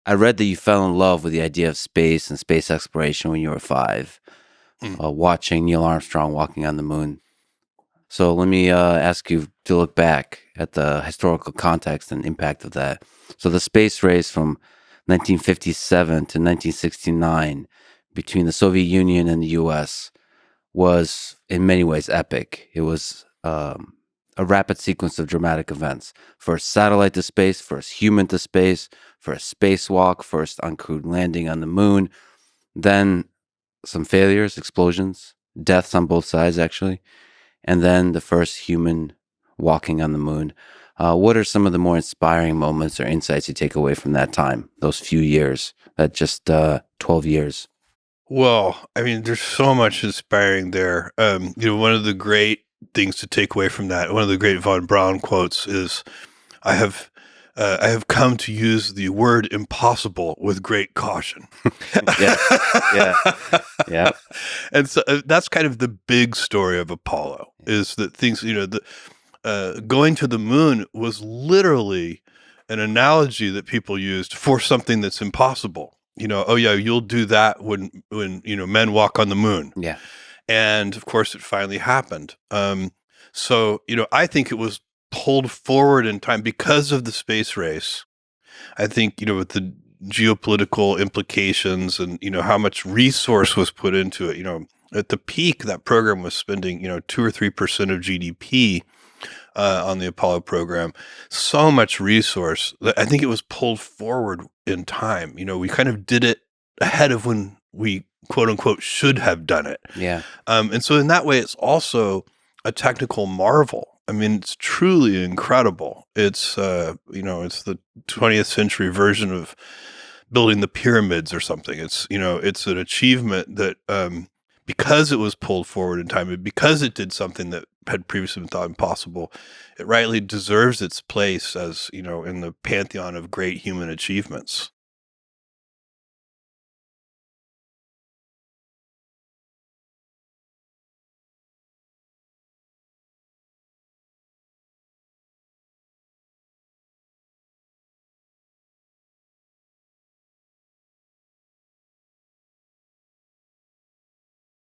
I read that you fell in love with the idea of space and space exploration when you were 5, Mm. watching Neil Armstrong walking on the moon. So let me ask you to look back at the historical context and impact of that. So the space race from 1957 to 1969 between the Soviet Union and the U.S. was in many ways epic. It was a rapid sequence of dramatic events. First satellite to space, first human to space, first spacewalk, first uncrewed landing on the moon, then some failures, explosions, deaths on both sides, actually, and then the first human walking on the moon. What are some of the more inspiring moments or insights you take away from that time, those few years, that just 12 years? Well, I mean, there's so much inspiring there. One of the great things to take away from that, one of the great von Braun quotes is, "I have, I have come to use the word impossible with great caution." Yes. Yeah. Yeah. And so that's kind of the big story of Apollo is that things, going to the moon was literally an analogy that people used for something that's impossible. Oh yeah, you'll do that when men walk on the moon, Yeah. and of course it finally happened. So I think it was pulled forward in time because of the space race. I think with the geopolitical implications and how much resource was put into it. At the peak, that program was spending 2 or 3% of GDP on the Apollo program. So much resource that I think it was pulled forward in time. We kind of did it ahead of when we quote unquote should have done it. Yeah. And so in that way, it's also a technical marvel. I mean, it's truly incredible. It's it's the 20th century version of building the pyramids or something. It's an achievement that because it was pulled forward in time and because it did something that had previously been thought impossible, it rightly deserves its place as in the pantheon of great human achievements.